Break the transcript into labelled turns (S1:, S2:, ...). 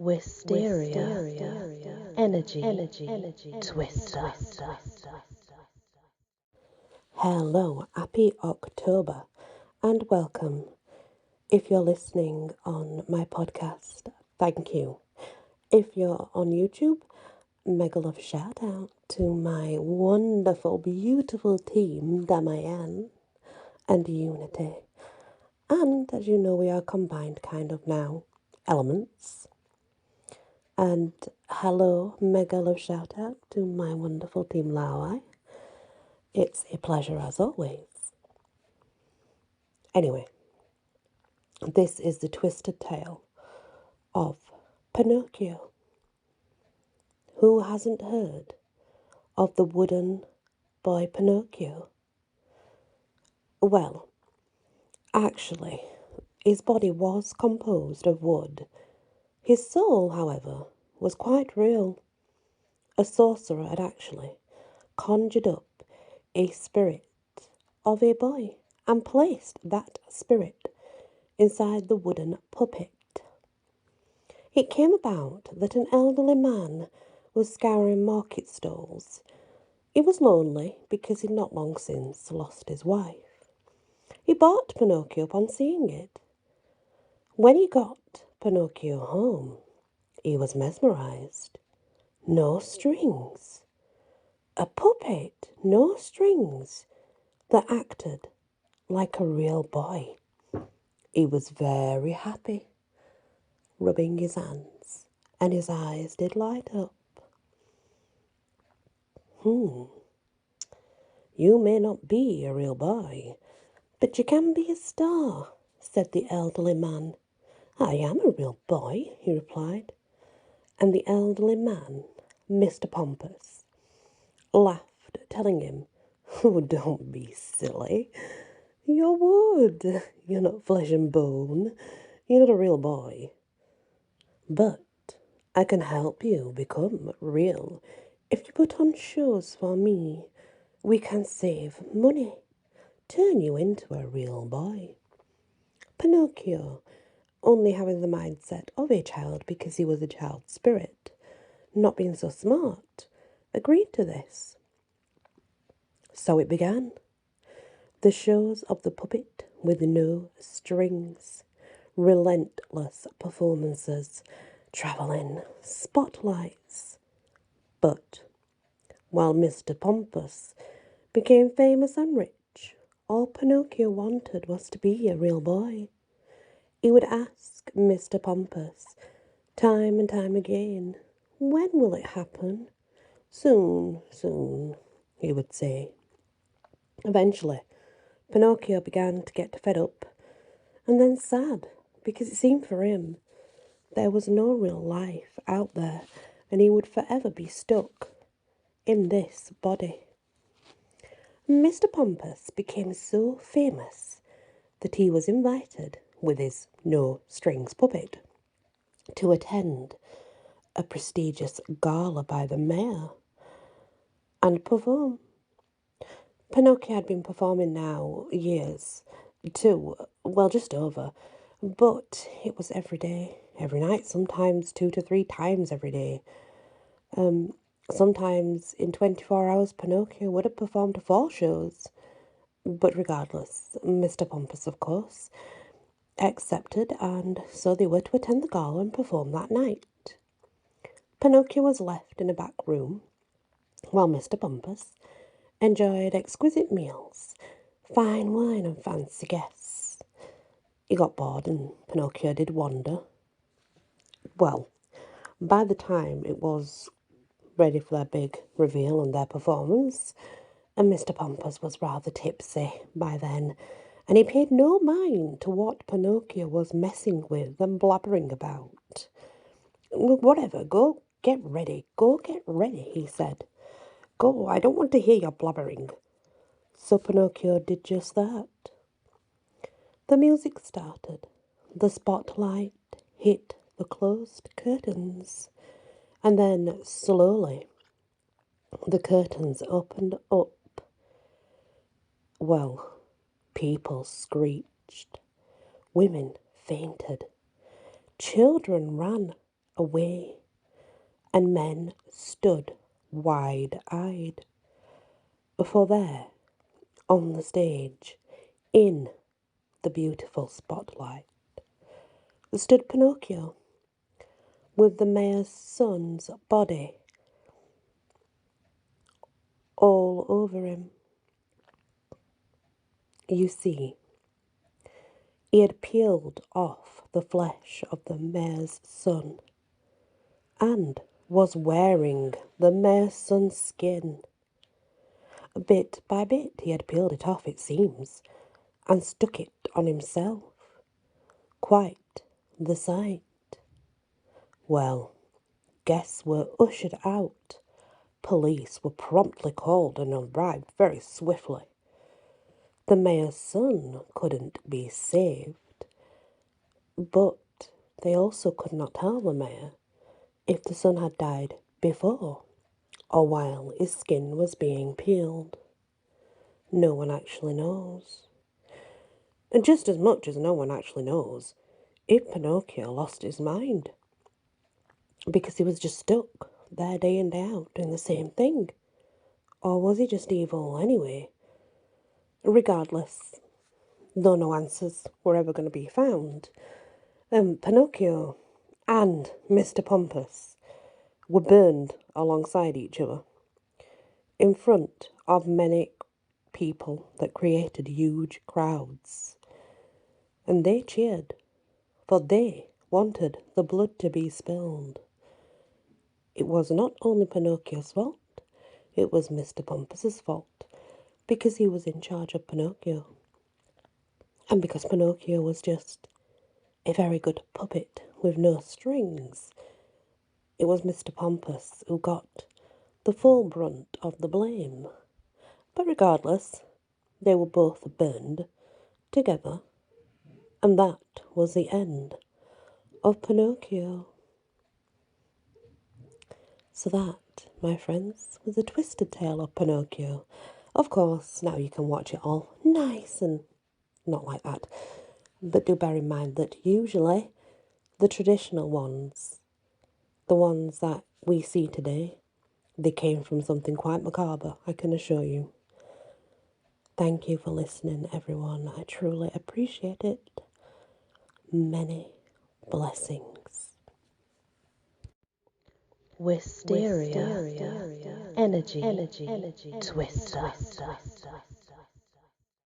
S1: Wisteria, energy, twister.
S2: Hello, happy October, and welcome. If you're listening on my podcast, thank you. If you're on YouTube, mega love shout out to my wonderful, beautiful team, Damayan and Unity. And as you know, we are combined kind of now, elements. And hello, mega love shout out to my wonderful team, Lawai. It's a pleasure as always. Anyway, this is the twisted tale of Pinocchio. Who hasn't heard of the wooden boy Pinocchio? Well, actually, his body was composed of wood. His soul, however, was quite real. A sorcerer had actually conjured up a spirit of a boy and placed that spirit inside the wooden puppet. It came about that an elderly man was scouring market stalls. He was lonely because he'd not long since lost his wife. He bought Pinocchio upon seeing it. When he got Pinocchio home, he was mesmerized. No strings. A puppet, no strings, that acted like a real boy. He was very happy, rubbing his hands, and his eyes did light up. You may not be a real boy, but you can be a star, said the elderly man. I am a real boy, he replied. And the elderly man, Mr. Pompous, laughed, telling him, Oh, don't be silly. You're wood. You're not flesh and bone. You're not a real boy. But I can help you become real. If you put on shows for me, we can save money. Turn you into a real boy. Pinocchio, only having the mindset of a child because he was a child spirit, not being so smart, agreed to this. So it began. The shows of the puppet with no strings, relentless performances, travelling spotlights. But while Mr. Pompous became famous and rich, all Pinocchio wanted was to be a real boy. He would ask Mr. Pompous time and time again, when will it happen? Soon, soon, he would say. Eventually, Pinocchio began to get fed up and then sad because it seemed for him there was no real life out there and he would forever be stuck in this body. Mr. Pompous became so famous that he was invited with his no-strings puppet to attend a prestigious gala by the mayor and perform. Pinocchio had been performing now years, just over, but it was every day, every night, sometimes 2 to 3 times every day. Sometimes in 24 hours, Pinocchio would have performed 4 shows. But regardless, Mr. Pompous, of course, accepted, and so they were to attend the gala and perform that night. Pinocchio was left in a back room, while Mr. Pompous enjoyed exquisite meals, fine wine and fancy guests. He got bored and Pinocchio did wander. Well, by the time it was ready for their big reveal and their performance, and Mr. Pompous was rather tipsy by then, and he paid no mind to what Pinocchio was messing with and blabbering about. Whatever, go get ready, he said. Go, I don't want to hear your blabbering. So Pinocchio did just that. The music started. The spotlight hit the closed curtains. And then, slowly, the curtains opened up. Well, people screeched. Women fainted. Children ran away, and men stood wide-eyed. For there, on the stage, in the beautiful spotlight, stood Pinocchio, with the mayor's son's body all over him. You see, he had peeled off the flesh of the mayor's son, and was wearing the mayor's son's skin. Bit by bit he had peeled it off, it seems, and stuck it on himself. Quite the sight. Well, guests were ushered out. Police were promptly called and arrived very swiftly. The mayor's son couldn't be saved, but they also could not tell the mayor if the son had died before or while his skin was being peeled. No one actually knows. And just as much as no one actually knows if Pinocchio lost his mind, because he was just stuck there day in day out doing the same thing. Or was he just evil anyway? Regardless, though no answers were ever going to be found, Pinocchio and Mr. Pompous were burned alongside each other in front of many people that created huge crowds. And they cheered, for they wanted the blood to be spilled. It was not only Pinocchio's fault, it was Mr. Pompous' fault, because he was in charge of Pinocchio. And because Pinocchio was just a very good puppet with no strings, it was Mr. Pompous who got the full brunt of the blame. But regardless, they were both burned together, and that was the end of Pinocchio. So that, my friends, was a twisted tale of Pinocchio. Of course, now you can watch it all nice and not like that. But do bear in mind that usually the traditional ones, the ones that we see today, they came from something quite macabre, I can assure you. Thank you for listening, everyone. I truly appreciate it. Many blessings. Wisteria, energy, twister.